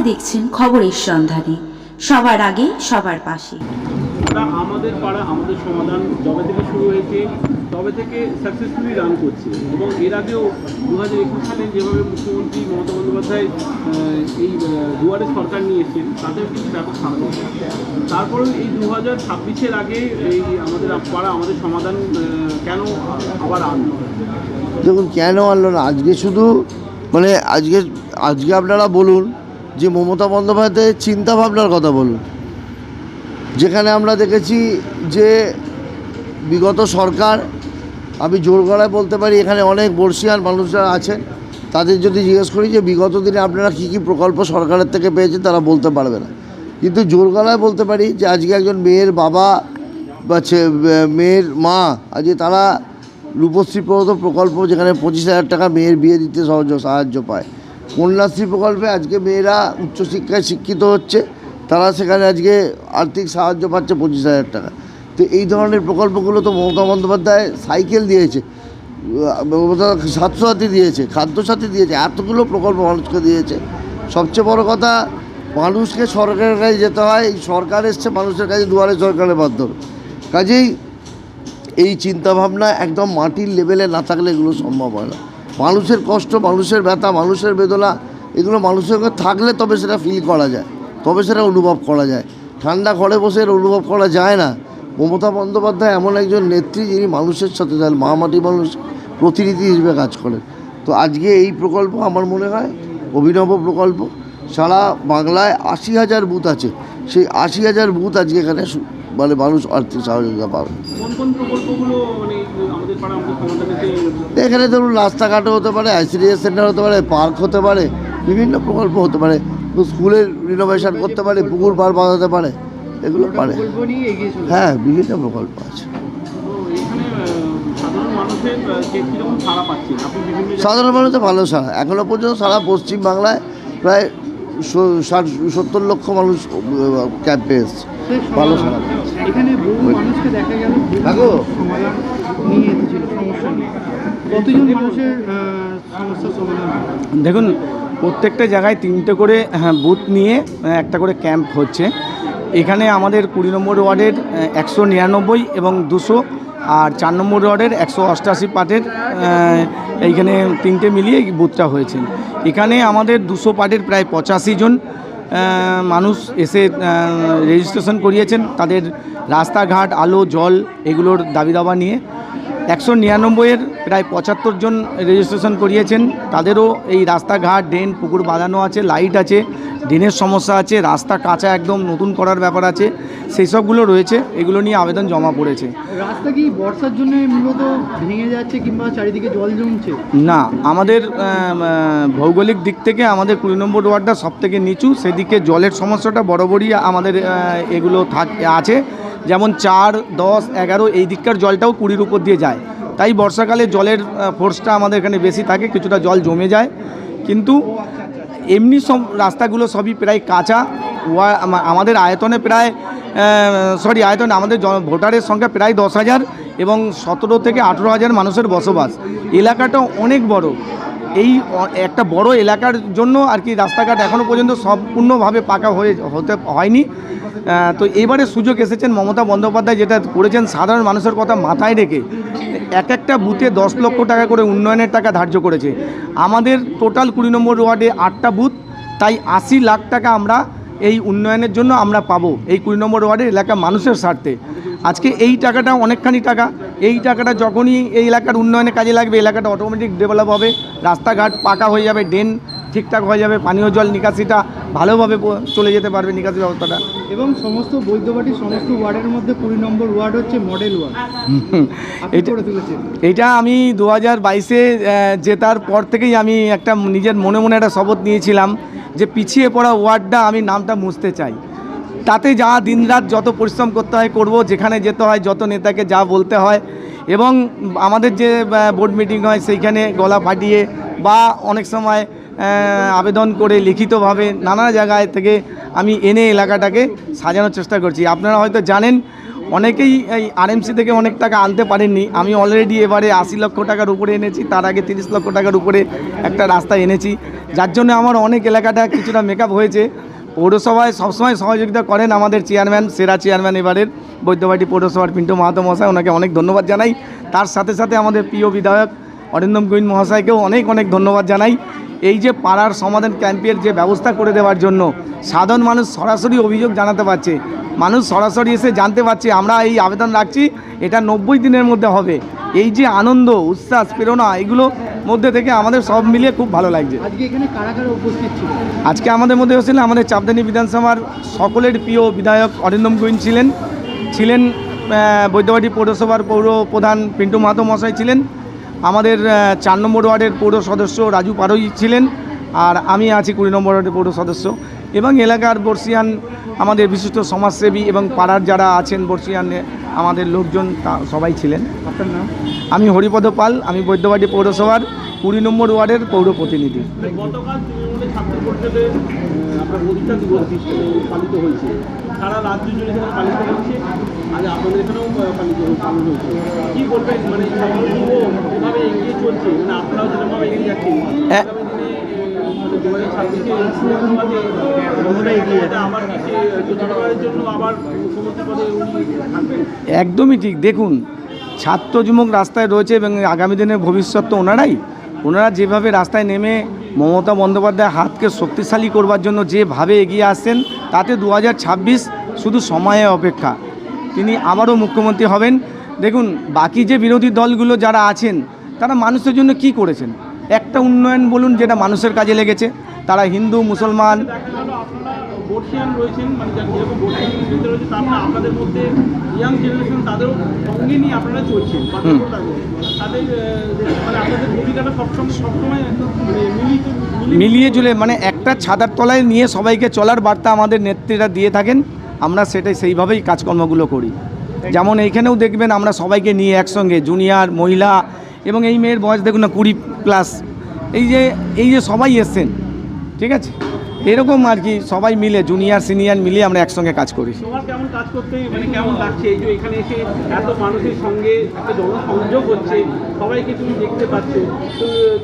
দেখছেন খবরের সন্ধানে, সবার আগে সবার পাশে। আমাদের পাড়া আমাদের সমাধান যবে থেকে শুরু হয়েছে তবে থেকে সাকসেসফুলি রান করছে, এবং এর আগেও 2021 সালে যেভাবে মুখ্যমন্ত্রী মমতা বন্দ্যোপাধ্যায় এই দুয়ারে সরকার নিয়ে এসেছেন তাতেও কিন্তু ব্যাপক সাড়া দিচ্ছে। তারপরেও এই 2026-এর আগে এই আমাদের পাড়া আমাদের সমাধান কেন আবার আনলো? দেখুন, কেন আনলো না, আজকে শুধু মানে আজকে আপনারা বলুন যে মমতা বন্দ্যোপাধ্যায়ের চিন্তাভাবনার কথা বলুন, যেখানে আমরা দেখেছি যে বিগত সরকার, আমি জোর গলায় বলতে পারি এখানে অনেক বর্ষিয়ান মানুষরা আছেন, তাদের যদি জিজ্ঞেস করি যে বিগত দিনে আপনারা কী কী প্রকল্প সরকারের থেকে পেয়েছেন তারা বলতে পারবে না, কিন্তু জোর গলায় বলতে পারি যে আজকে একজন মেয়ের বাবা বা মেয়ের মা আজকে তারা রূপশ্রী প্রকল্প, যেখানে 25,000 টাকা মেয়ের বিয়ে দিতে সাহায্য পায়। কন্যাশ্রী প্রকল্পে আজকে মেয়েরা উচ্চশিক্ষায় শিক্ষিত হচ্ছে, তারা সেখানে আজকে আর্থিক সাহায্য পাচ্ছে 25,000 টাকা। তো এই ধরনের প্রকল্পগুলো তো মমতা বন্দ্যোপাধ্যায় সাইকেল দিয়েছে, স্বাস্থ্যসাথী দিয়েছে, খাদ্যসাথী দিয়েছে, এতগুলো প্রকল্প মানুষকে দিয়েছে। সবচেয়ে বড় কথা, মানুষকে সরকারের কাছে যেতে হয়, এই সরকার এসছে মানুষের কাছে দুয়ারে সরকারের মাধ্যমে। কাজেই এই চিন্তাভাবনা একদম মাটির লেভেলে না থাকলে এগুলো সম্ভব হয় না। মানুষের কষ্ট, মানুষের ব্যথা, মানুষের বেদনা, এগুলো মানুষের সঙ্গে থাকলে তবে সেটা ফিল করা যায়, তবে সেটা অনুভব করা যায়। ঠান্ডা ঘরে বসে অনুভব করা যায় না। মমতা বন্দ্যোপাধ্যায় এমন একজন নেত্রী যিনি মানুষের সাথে মা মাটি মানুষ প্রতিনিধি হিসেবে কাজ করেন। তো আজকে এই প্রকল্প আমার মনে হয় অভিনব প্রকল্প। সারা বাংলায় 80,000 বুথ আছে, সেই 80,000 বুথ আজকে এখানে মানে মানুষ আর্থিক সহযোগিতা পাবে। এখানে ধরুন রাস্তাঘাটও হতে পারে, আইসিডিএস সেন্টার হতে পারে, পার্ক হতে পারে, বিভিন্ন প্রকল্প হতে পারে, স্কুলের রিনোভেশন করতে পারে, পুকুর পাড় বাঁধাতে পারে, এগুলো পারে। হ্যাঁ, বিভিন্ন প্রকল্প আছে। সাধারণ মানুষের ভালো সারা, এখনও পর্যন্ত সারা পশ্চিমবাংলায় প্রায় 60-70 লক্ষ মানুষ ক্যাম্পে এসছে, ভালো সারা। এখানে বহু মানুষকে দেখা গেল সমাধান নিয়ে এসেছিল, সমস্যা নিয়ে। কতজন মানুষের সমস্যার সমাধান? দেখুন, প্রত্যেকটা জায়গায় 3টে করে বুথ নিয়ে একটা করে ক্যাম্প হচ্ছে। এখানে আমাদের 20 নম্বর ওয়ার্ডের 199 এবং 200, আর 4 নম্বর ওয়ার্ডের 188 পার্টের এইখানে 3টে মিলিয়ে বুথটা হয়েছে। এখানে আমাদের 200 পার্টের প্রায় 85 জন মানুষ এসে রেজিস্ট্রেশন করিয়েছেন তাদের রাস্তাঘাট, আলো, জল এগুলোর দাবি দাবা নিয়ে। 199-এর প্রায় 75 জন রেজিস্ট্রেশন করিয়েছেন, তাদেরও এই রাস্তাঘাট, ড্রেন, পুকুর বাঁধানো আছে, লাইট আছে, ড্রেনের সমস্যা আছে, রাস্তা কাঁচা একদম নতুন করার ব্যাপার আছে, সেই সবগুলো রয়েছে। এগুলো নিয়ে আবেদন জমা পড়েছে। রাস্তা কি বর্ষার জন্য মূলত ভেঙে যাচ্ছে কিংবা চারিদিকে জল জমছে? না, আমাদের ভৌগোলিক দিক থেকে আমাদের 20 নম্বর ওয়ার্ডটা সবথেকে নিচু, সেদিকে জলের সমস্যাটা বরাবরই আমাদের এগুলো আছে। যেমন 4, 10, 11 এই দিককার জলটাও 20-র উপর দিয়ে যায়, তাই বর্ষাকালে জলের ফোর্সটা আমাদের এখানে বেশি থাকে, কিছুটা জল জমে যায়। কিন্তু এমনি সব রাস্তাগুলো সবই প্রায় কাঁচা। আমাদের আয়তনে প্রায় আমাদের ভোটারের সংখ্যা প্রায় 10,000 এবং 17 থেকে 18,000 মানুষের বসবাস। এলাকাটা অনেক বড়, এই একটা বড় এলাকার জন্য আর কি রাস্তাঘাট এখনও পর্যন্ত সম্পূর্ণভাবে পাকা হতে হয়নি। তো এবারে সুযোগ এসেছেন মমতা বন্দ্যোপাধ্যায় যেটা করেছেন, সাধারণ মানুষের কথা মাথায় রেখে একটা বুথে 10 লক্ষ টাকা করে উন্নয়নের টাকা ধার্য করেছে। আমাদের টোটাল 20 নম্বর ওয়ার্ডে 8টা বুথ, তাই 80 লাখ টাকা আমরা এই উন্নয়নের জন্য আমরা পাবো এই 20 নম্বর ওয়ার্ডের এলাকার মানুষের স্বার্থে। আজকে এই টাকাটা অনেকখানি টাকা, এই টাকাটা যখনই এই এলাকার উন্নয়নে কাজে লাগবে, এলাকাটা অটোমেটিক ডেভেলপ হবে, রাস্তাঘাট পাকা হয়ে যাবে, ড্রেন ঠিকঠাক হয়ে যাবে, পানীয় জল নিকাশিটা ভালোভাবে চলে যেতে পারবে, নিকাশি ব্যবস্থাটা। এবং সমস্ত বৈদ্যবাটির সমস্ত ওয়ার্ডের মধ্যে 20 নম্বর ওয়ার্ড হচ্ছে মডেল ওয়ার্ড। এটা আমি 2022-এ জেতার পর থেকেই আমি একটা নিজের মনে মনে একটা শপথ নিয়েছিলাম যে পিছিয়ে পড়া ওয়ার্ডটা আমি নামটা মুছতে চাই। তাতে যা দিনরাত যত পরিশ্রম করতে হয় করব, যেখানে যেতে হয়, যত নেতাকে যা বলতে হয়, এবং আমাদের যে বোর্ড মিটিং হয় সেইখানে গলা ফাটিয়ে বা অনেক সময় আবেদন করে লিখিতভাবে নানা জায়গায় থেকে আমি এনে এলাকাটাকে সাজানোর চেষ্টা করছি। আপনারা হয়তো জানেন অনেকেই এই আরএমসি থেকে অনেক টাকা আনতে পারেননি, আমি অলরেডি এবারে 80 লক্ষ টাকার উপরে এনেছি, তার আগে 30 লক্ষ টাকার উপরে একটা রাস্তা এনেছি, যার জন্য আমার অনেক এলাকাটা কিছুটা মেকআপ হয়েছে। পৌরসভায় সবসময় সহযোগিতা করেন আমাদের চেয়ারম্যান, সেরা চেয়ারম্যান এবারের বৈদ্যবাটি পৌরসভার পিন্টু মাহাতো মহাশয়, ওনাকে অনেক ধন্যবাদ জানাই। তার সাথে সাথে আমাদের প্রিয় বিধায়ক অরিন্দম গোয়েন মহাশয়কেও অনেক অনেক ধন্যবাদ জানাই। এই যে পাড়ার সমাধান ক্যাম্পের যে ব্যবস্থা করে দেওয়ার জন্য সাধারণ মানুষ সরাসরি অভিযোগ জানাতে পারছে, মানুষ সরাসরি এসে জানতে পারছে। আমরা এই আবেদন রাখছি, এটা 90 দিনের মধ্যে হবে। এই যে আনন্দ, উচ্ছ্বাস, প্রেরণা, এগুলো মধ্যে থেকে আমাদের সব মিলিয়ে খুব ভালো লাগছে। আজকে এখানে কারা কারা উপস্থিত ছিল? আজকে আমাদের মধ্যে ছিলেন আমাদের চাপদানি বিধানসভার সকলের প্রিয় বিধায়ক অরিন্দম গোয়েন ছিলেন বৈদ্যবাটি পৌরসভার পৌর প্রধান পিন্টু মাহাতো মহাশয় ছিলেন, আমাদের 4 নম্বর ওয়ার্ডের পৌর সদস্য রাজু পারই ছিলেন, আর আমি আছি 20 নম্বর ওয়ার্ডের পৌর সদস্য, এবং এলাকার বর্ষিয়ান আমাদের বিশিষ্ট সমাজসেবী এবং পাড়ার যারা আছেন বর্ষিয়ান আমাদের লোকজন সবাই ছিলেন। আপনার নাম? আমি হরিপদ পাল, আমি বৈদ্যবাটি পৌরসভার 20 নম্বর ওয়ার্ডের পৌর প্রতিনিধি। গতকাল তৃণমূলের ছাত্র পরিষদে আপনার প্রতিষ্ঠা দিবস পালিত হয়েছে, সারা রাজ্য জুড়ে সেখানে পালিত হচ্ছে, আজ আপনাদের এখানেও পালন হয়েছে। কী বলবেন, মানে ওভাবে এগিয়ে চলছে, মানে আপনারাও যেরকমভাবে এগিয়ে যাচ্ছেন, আগামী দিনে মানে 2026-এ আবার দ্বিতীয়বারের জন্য আবার মুখ্যমন্ত্রী পদে উনি থাকবেন? একদমই ঠিক। দেখুন, ছাত্র যুবক রাস্তায় রয়েছে এবং আগামী দিনের ভবিষ্যৎ তো ওনারা যেভাবে রাস্তায় নেমে মমতা বন্দ্যোপাধ্যায়ের হাতকে শক্তিশালী করবার জন্য যেভাবে এগিয়ে আসছেন, তাতে 2026 শুধু সময়ের অপেক্ষা, তিনি আবারও মুখ্যমন্ত্রী হবেন। দেখুন, বাকি যে বিরোধী দলগুলো যারা আছেন তারা মানুষের জন্য কি করেছেন? একটা উন্নয়ন বলুন যেটা মানুষের কাজে লেগেছে। তারা হিন্দু মুসলমান বর্ষিয়ান রয়েছেন, মানে যেরকম বর্ষিয়ান রয়েছে, তারপরে আপনাদের মধ্যে ইয়াং জেনারেশন, তাদেরও সঙ্গে নিয়ে আপনারা চলছেন, তাদের মানে আপনাদের ভূমিকাটা সবসময় মানে মিলিয়ে ঝুলে মানে একটা ছাতার তলায় নিয়ে সবাইকে চলার বার্তা আমাদের নেত্রীরা দিয়ে থাকেন। আমরা সেইভাবেই কাজকর্মগুলো করি। যেমন এইখানেও দেখবেন আমরা সবাইকে নিয়ে একসঙ্গে, জুনিয়র, মহিলা, এবং এই মেয়ের বয়স দেখুন না 20+, এই যে সবাই এসছেন, ঠিক আছে, এরকম আর কি সবাই মিলে জুনিয়র সিনিয়র মিলিয়ে আমরা একসঙ্গে কাজ করি। তোমার কেমন কাজ করতে, মানে কেমন লাগছে এই যে এখানে এসে এত মানুষের সঙ্গে একটা জনসংযোগ হচ্ছে, সবাইকে তুমি দেখতে পাচ্ছ?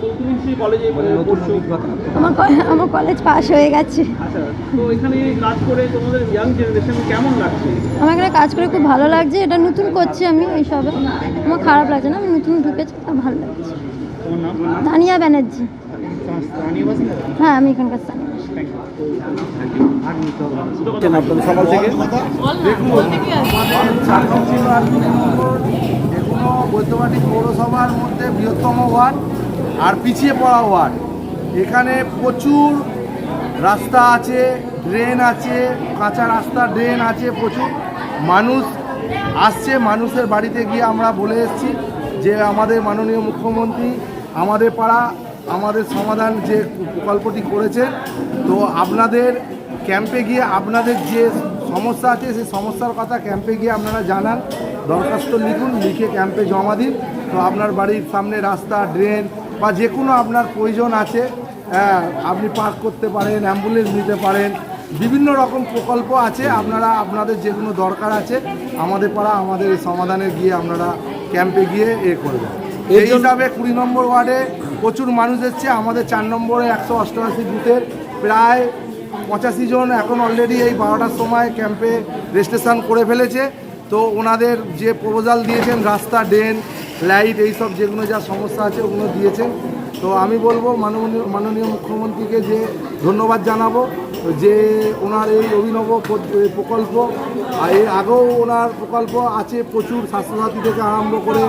তো তুমি সেই কলেজে পড়ছো? আমার কলেজ পাস হয়ে গেছে। আচ্ছা, তো এখানে কাজ করে তোমাদের ইয়াং জেনারেশন কেমন লাগছে? আমার এখানে কাজ করে খুব ভালো লাগছে। এটা নতুন করছি আমি, এইসবে আমার খারাপ লাগছে না, আমি নতুন ঢুকেছি, তা ভালো লাগছে। তানিয়া ব্যানার্জি। হ্যাঁ, আমি এখানকার স্থানীয়। আপনাদের সকাল থেকে এগুলো বৈদ্যবাটি পৌরসভার মধ্যে বৃহত্তম ওয়ার্ড আর পিছিয়ে পড়া ওয়ার্ড। এখানে প্রচুর রাস্তা আছে, ড্রেন আছে, কাঁচা রাস্তা, ড্রেন আছে, প্রচুর মানুষ আসছে। মানুষের বাড়িতে গিয়ে আমরা বলে এসেছি যে আমাদের মাননীয় মুখ্যমন্ত্রী আমাদের পাড়া আমাদের সমাধান যে প্রকল্পটি করেছে, তো আপনাদের ক্যাম্পে গিয়ে আপনাদের যে সমস্যা আছে সেই সমস্যার কথা ক্যাম্পে গিয়ে আপনারা জানান, দরখাস্ত লিখুন, লিখে ক্যাম্পে জমা দিন। তো আপনার বাড়ির সামনে রাস্তা, ড্রেন বা যে কোনো আপনার প্রয়োজন আছে, আপনি পার্ক করতে পারেন, অ্যাম্বুলেন্স নিতে পারেন, বিভিন্ন রকম প্রকল্প আছে। আপনারা আপনাদের যেগুলো দরকার আছে আমাদের পাড়া আমাদের সমাধানে গিয়ে আপনারা ক্যাম্পে গিয়ে করবেন। এই হিসাবে 20 নম্বর ওয়ার্ডে প্রচুর মানুষ এসছে। আমাদের 4 নম্বরে 188 বুথের প্রায় 85 জন এখন অলরেডি এই 12টার সময় ক্যাম্পে রেজিস্ট্রেশন করে ফেলেছে। তো ওনাদের যে প্রপোজাল দিয়েছেন, রাস্তা, ড্রেন, লাইট, এইসব যেগুলো যা সমস্যা আছে ওগুলো দিয়েছেন। তো আমি বলবো মাননীয় মুখ্যমন্ত্রীকে যে ধন্যবাদ জানাবো যে ওনার এই অভিনব প্রকল্প, এর আগেও ওনার প্রকল্প আছে প্রচুর, স্বাস্থ্যসাথী থেকে আরম্ভ করে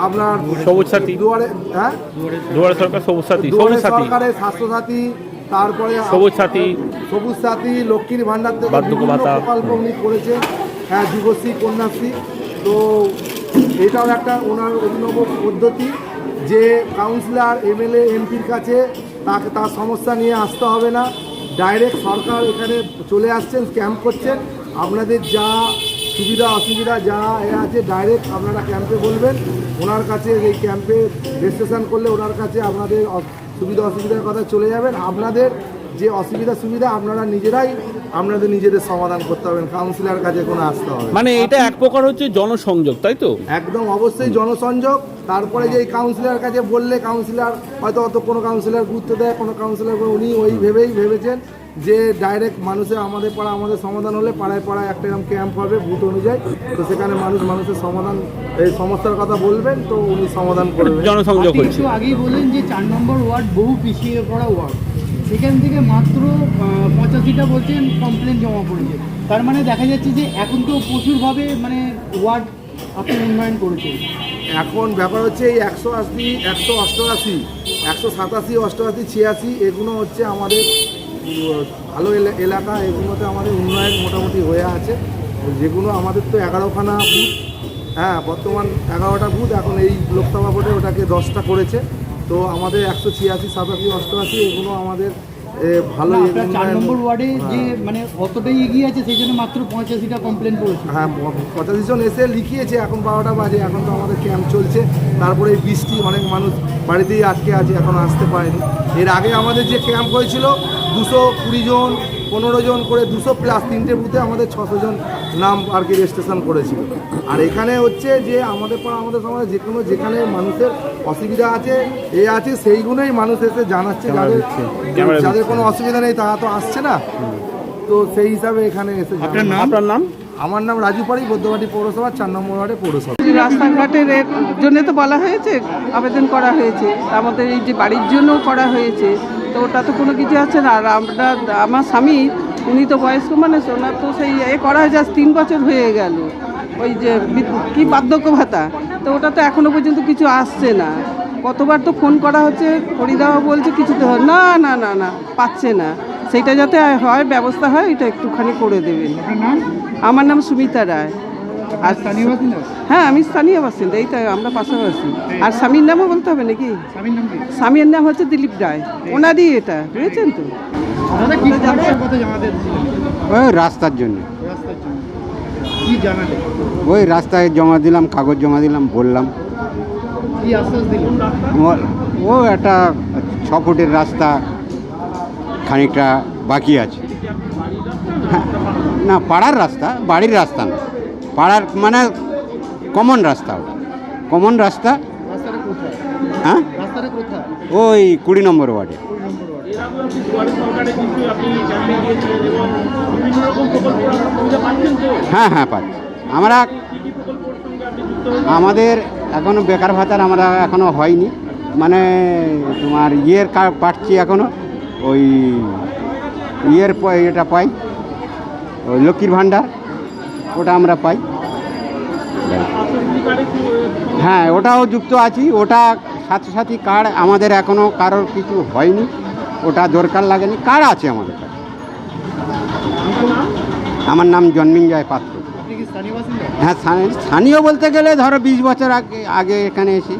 আপনার সবুজ সাথী, দুয়ারে সরকারের স্বাস্থ্যসাথী, তারপরে সবুজ সাথী, লক্ষ্মীর ভাণ্ডার থেকে বিভিন্ন প্রকল্প উনি করেছেন, যুবশ্রী, কন্যাশ্রী। তো এটাও একটা ওনার অভিনব পদ্ধতি যে কাউন্সিলর, এমএলএ, এমপির কাছে তার সমস্যা নিয়ে আসতে হবে না, ডাইরেক্ট সরকার এখানে চলে আসছেন, ক্যাম্প করছেন। আপনাদের যা সুবিধা অসুবিধা যা আছে ডাইরেক্ট আপনারা ক্যাম্পে বলবেন, ওনার কাছে এই ক্যাম্পে রেজিস্ট্রেশন করলে ওনার কাছে আপনাদের সুবিধা অসুবিধার কথা চলে যাবেন। আপনাদের যে অসুবিধা সুবিধা আপনারা নিজেরাই আপনাদের নিজেদের সমাধান করতে হবে, কাউন্সিলর কাছে কোনো আসতে হবে। মানে এটা এক প্রকার হচ্ছে জনসংযোগ, তাই তো? একদম অবশ্যই জনসংযোগ। তারপরে যে কাউন্সিলর কাছে বললে কাউন্সিলর হয়তো অত কোনো কাউন্সিলর গুরুত্ব দেয়, কোনো কাউন্সিলর উনি ওই ভেবেছেন যে ডাইরেক্ট মানুষের আমাদের পাড়া আমাদের সমাধান হলে পাড়ায় পাড়ায় একটা এরকম ক্যাম্প হবে বুথ অনুযায়ী, তো সেখানে মানুষের সমাধান এই সমস্যার কথা বলবেন, তো উনি সমাধান করবেন। জনসংযোগ আপনি হচ্ছে। একটু আগেই বললেন যে 4 নম্বর ওয়ার্ড বহু পিছিয়ে পড়া ওয়ার্ড, সেখান থেকে মাত্র 85টা বলছেন কমপ্লেন জমা পড়েছে। তার মানে দেখা যাচ্ছে যে এখন তো প্রচুরভাবে মানে ওয়ার্ড আপনি উন্নয়ন করেছেন। এখন ব্যাপার হচ্ছে এই 180, 188, 187, 88, 86 এগুলো হচ্ছে আমাদের ভালো এলাকা, এগুলোতে আমাদের উন্নয়ন মোটামুটি হয়ে আছে। যেগুলো আমাদের তো 11খানা বুথ, হ্যাঁ বর্তমান 11টা বুথ, এখন এই লোকসভা ভোটে ওটাকে 10টা করেছে। তো আমাদের 186, 87, 88 এগুলো আমাদের ভালো। না, আপনার 4 নম্বর ওয়ার্ডে যে মানে অতটাই এগিয়ে আছে সেই জন্য মাত্র 85টা কমপ্লেন পড়েছে। হ্যাঁ 85 জন এসে লিখিয়েছে, এখন 12টা বাজে, এখন তো আমাদের ক্যাম্প চলছে। তারপরে এই বৃষ্টি, অনেক মানুষ বাড়িতেই আটকে আছে, এখন আসতে পারেনি। এর আগে আমাদের যে ক্যাম্প হয়েছিল 220 জন, 15 জন করে 200 প্লাস 3টে বুথে আমাদের 600 জন নাম আর কি রেজিস্ট্রেশন করেছিল। আর এখানে হচ্ছে যে আমাদের পাড়া আমাদের সমাজে যেখানে মানুষের অসুবিধা আছে আছে সেইগুলোই মানুষ এসে জানাচ্ছে, যাদের কোনো অসুবিধা নেই তারা তো আসছে না, তো সেই হিসাবে এখানে এসে। আপনার নাম? আমার নাম রাজু পাড়ি, বৈদ্যবাটি পৌরসভা 4 নম্বর ওয়ার্ডে পৌরসভা। রাস্তাঘাটের জন্য তো বলা হয়েছে, আবেদন করা হয়েছে, আমাদের এই যে বাড়ির জন্য করা হয়েছে, তো ওটা তো কোনো কিছু আছে না। আর আমার স্বামী উনি তো বয়স্ক মানুষ, ওনার তো সেই করা হয়েছে, আজ 3 বছর হয়ে গেল, ওই যে কি বার্ধক্য ভাতা, তো ওটা তো এখনো পর্যন্ত কিছু আসছে না। কতবার তো ফোন করা হচ্ছে, হরিদাও বলছে কিছু তো না না না না পাচ্ছে না, সেইটা যাতে হয় ব্যবস্থা হয় এটা একটুখানি করে দেবেন। আমার নাম সুমিতা রায়। আর স্থানীয় বাসিন্দা? হ্যাঁ আমি স্থানীয় বাসিন্দা, এই তো আমরা পাশাপাশি। আর স্বামীর নামও বলতে হবে নাকি? স্বামীর নাম কি? স্বামীর নাম হচ্ছে দিলীপ রায়, ওনারই এটা, বুঝেছেন তো? দাদা কি সমস্যার কথা জানাতে এসেছিলেন? ওই রাস্তার জন্য, রাস্তার জন্য কি জানালে? ওই রাস্তায় জমা দিলাম, কাগজ জমা দিলাম, বললাম। কি আশ্বাস দিলেন? ও একটা 6 ফুটের রাস্তা খানিকটা বাকি আছে। হ্যাঁ, না পাড়ার রাস্তা, বাড়ির রাস্তা না, পাড়ার মানে কমন রাস্তা, ওটা কমন রাস্তা। রাস্তাটা কোথায়? হ্যাঁ রাস্তাটা কোথায়? ওই 20 নম্বর ওয়ার্ডে। হ্যাঁ হ্যাঁ পাচ্ছি আমরা। আমাদের এখনও বেকার ভাতার আমরা এখনও হয়নি, মানে তোমার ইয়ের কার্ড পাচ্ছি এখনও, ওই ইয়ের এটা পাই, ওই লক্ষ্মীর ভাণ্ডার ওটা আমরা পাই। হ্যাঁ ওটাও যুক্ত আছি, ওটা সাথী কার্ড আমাদের এখনও কারোর কিছু হয়নি, ওটা দরকার লাগেনি, কার্ড আছে আমাদের কাছে। আমার নাম জন্মিঞ্জয় পাত্র। আপনি কি স্থানীয় বাসিন্দা? হ্যাঁ স্থানীয় বলতে গেলে ধরো 20 বছর আগে এখানে এসে